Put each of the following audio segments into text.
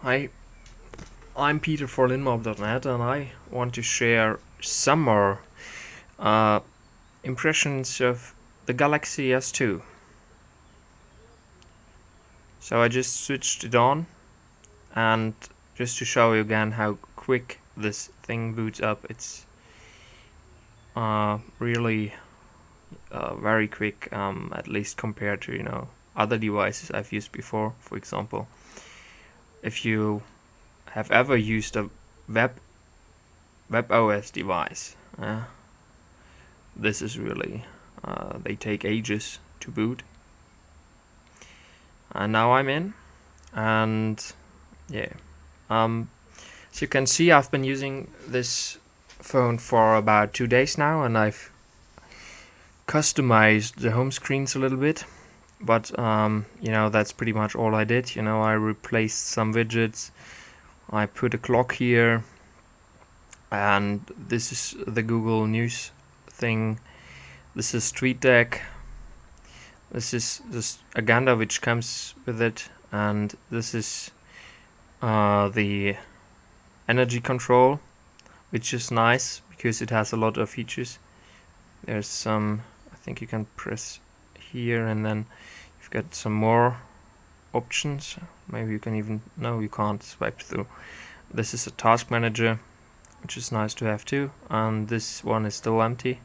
Hi, I'm Peter for linmob.net and I want to share some more uh, impressions of the Galaxy S2. So I just switched it on, and just to show you again how quick this thing boots up, it's really very quick, at least compared to other devices I've used before. For example, if you have ever used a web OS device, this is really they take ages to boot. And now I'm in, and yeah, so you can see I've been using this phone for about 2 days now, and I've customized the home screens a little bit, but that's pretty much all I did. I replaced some widgets, I put a clock here, and this is the Google News thing. This is TweetDeck. This is this agenda which comes with it, and this is the energy control, which is nice because it has a lot of features. There's some, I think you can press here and then you've got some more options. Maybe you can even, no, you can't swipe through. This is a task manager, which is nice to have too, and this one is still empty.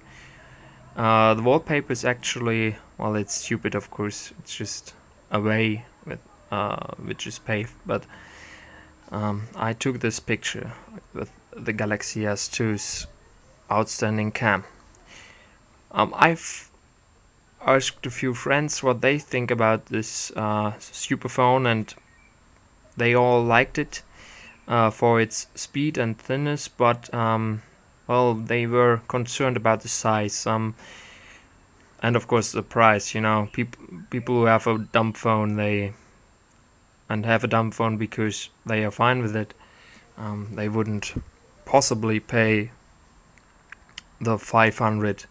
The wallpaper is actually, well, it's stupid, of course. It's just a way with which is paved, but I took this picture with the Galaxy S2's outstanding cam. I've asked a few friends what they think about this super phone, and they all liked it for its speed and thinness, but well, they were concerned about the size, and of course the price. People who have a dumb phone, they have a dumb phone because they are fine with it. They wouldn't possibly pay the 500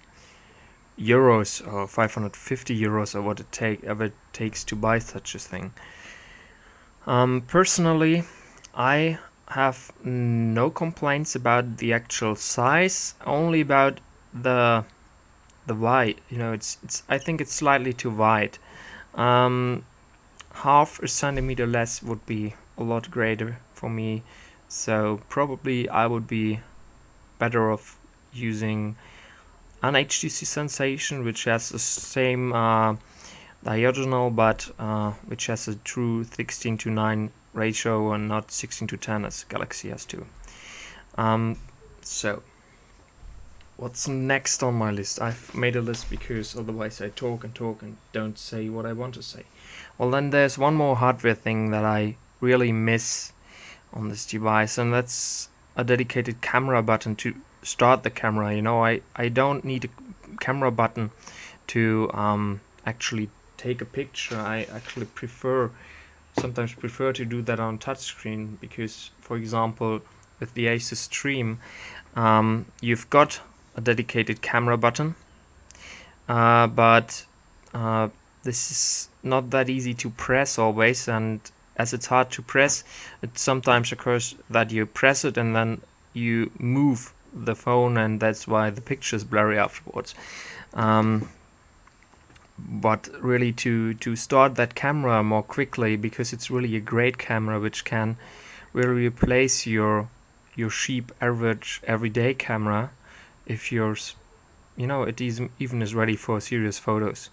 euros or 550 euros or what it takes to buy such a thing. Personally, I have no complaints about the actual size, only about the wide. It's I think it's slightly too wide. Half a centimeter less would be a lot greater for me, so probably I would be better off using an HTC Sensation, which has the same diagonal, but which has a true 16:9 ratio and not 16:10 as Galaxy S2. So what's next on my list? I've made a list because otherwise I talk and talk and don't say what I want to say. Well, then there's one more hardware thing that I really miss on this device, and that's a dedicated camera button to start the camera. I don't need a camera button to actually take a picture. I actually sometimes prefer to do that on touchscreen because, for example, with the Asus Stream, you've got a dedicated camera button, but this is not that easy to press always, and as it's hard to press, it sometimes occurs that you press it and then you move the phone, and that's why the picture is blurry afterwards. But really to start that camera more quickly, because it's really a great camera which can really replace your cheap average everyday camera if it even is ready for serious photos.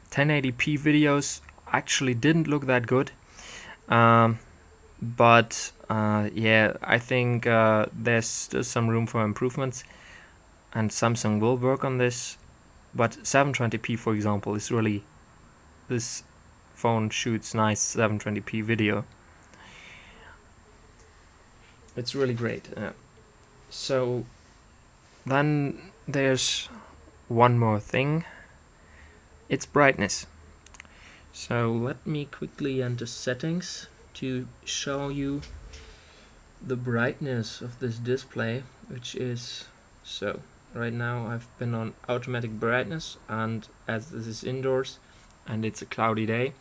1080p videos actually didn't look that good, but yeah, I think there's still some room for improvements, and Samsung will work on this. But 720p, for example, is really, this phone shoots nice 720p video. It's really great. So then there's one more thing. It's brightness. So let me quickly enter settings to show you the brightness of this display, which is so. Right now I've been on automatic brightness, and as this is indoors and it's a cloudy day,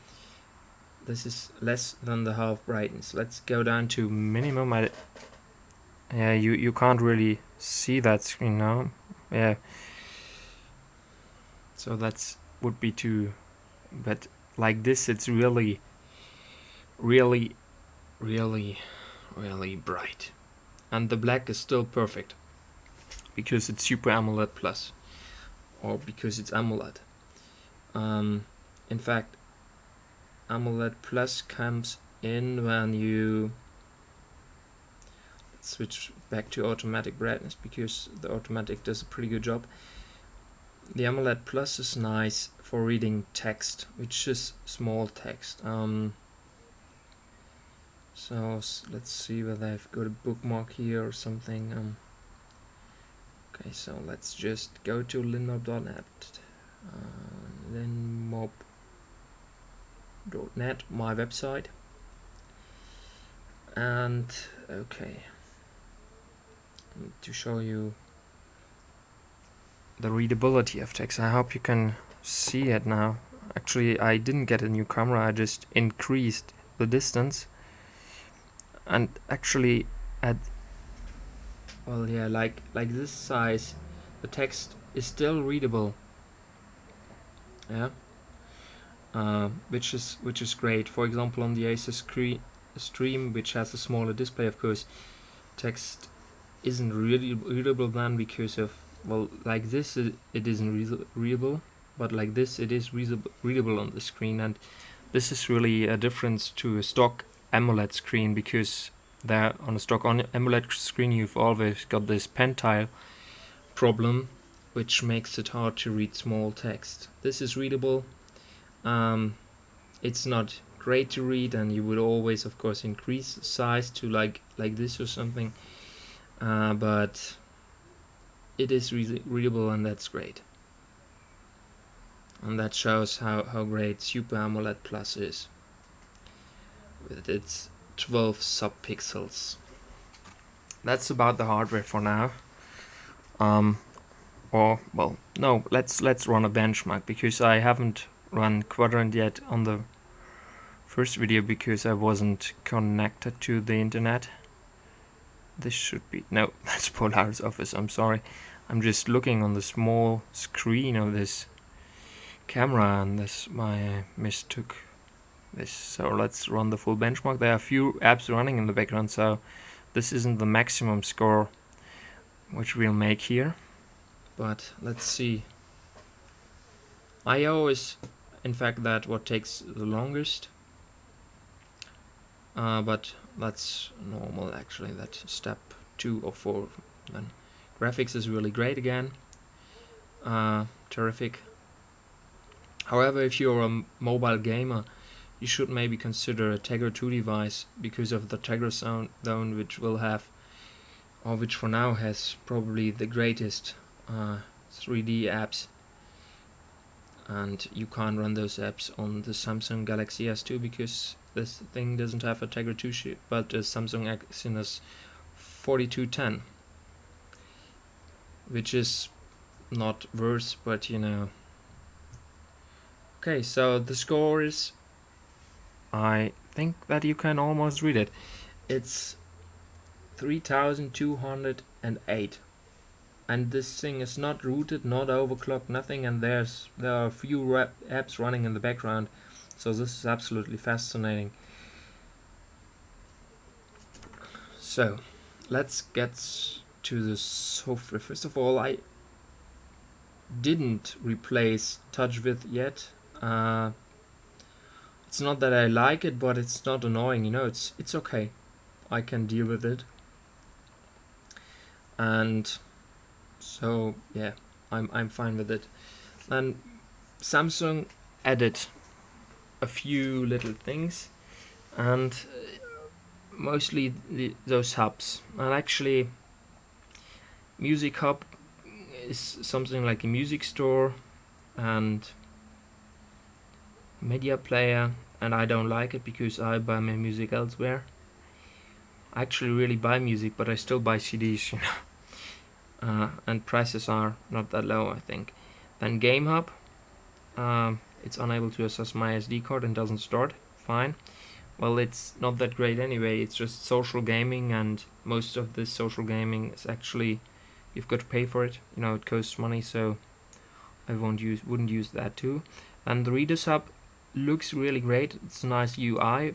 this is less than the half brightness. Let's go down to minimum. Yeah, you can't really see that screen now. Yeah, so that's would be too, but like this it's really really really really bright, and the black is still perfect because it's Super AMOLED Plus, or because it's AMOLED. In fact, AMOLED Plus comes in when you switch back to automatic brightness, because the automatic does a pretty good job. The AMOLED Plus is nice for reading text, which is small text. So let's see whether I've got a bookmark here or something. Okay, so let's just go to linmob.net. Linmob.net, my website. And okay, to show you the readability of text. I hope you can see it now. Actually, I didn't get a new camera, I just increased the distance. And actually at, well, yeah, like this size, the text is still readable. Yeah, which is great. For example, on the Asus Stream, which has a smaller display, of course, text isn't really readable then, because of, well, like this it isn't readable, but like this it is readable on the screen. And this is really a difference to a stock AMOLED screen, because there on a stock AMOLED screen you've always got this pen tile problem, which makes it hard to read small text. This is readable. It's not great to read, and you would always, of course, increase size to like this or something, but it is readable, and that's great. And that shows how great Super AMOLED Plus is with its 12 subpixels. That's about the hardware for now. Or, well, no, let's run a benchmark, because I haven't run Quadrant yet on the first video because I wasn't connected to the internet. This should be, no, that's Polar's office, I'm sorry. I'm just looking on the small screen of this camera, and this, my mistook this. So let's run the full benchmark. There are a few apps running in the background, so this isn't the maximum score which we'll make here, but let's see. I.O. is in fact that what takes the longest, but that's normal actually, that's step 2 or 4. Then graphics is really great again, terrific. However, if you're a mobile gamer, you should maybe consider a Tegra 2 device, because of the Tegra Zone, which will have, or which for now has, probably the greatest 3D apps, and you can't run those apps on the Samsung Galaxy S2 because this thing doesn't have a Tegra 2 chip, but a Samsung Exynos 4210, which is not worse, but you know. Okay, so the score is, I think that you can almost read it. It's 3208, and this thing is not rooted, not overclocked, nothing, and there are a few apps running in the background, so this is absolutely fascinating. So let's get to the software. First of all, I didn't replace TouchWidth yet. It's not that I like it, but it's not annoying, you know, it's okay. I can deal with it. And so yeah, I'm fine with it. And Samsung added a few little things, and mostly those hubs. And actually, Music Hub is something like a music store and media player, and I don't like it because I buy my music elsewhere. I actually really buy music, but I still buy CDs, you know. And prices are not that low, I think. Then Game Hub, it's unable to access my SD card and doesn't start. fine. Well, it's not that great anyway. It's just social gaming, and most of this social gaming is actually you've got to pay for it. You know, it costs money, so I wouldn't use that too. And the Readers Hub looks really great. It's a nice UI,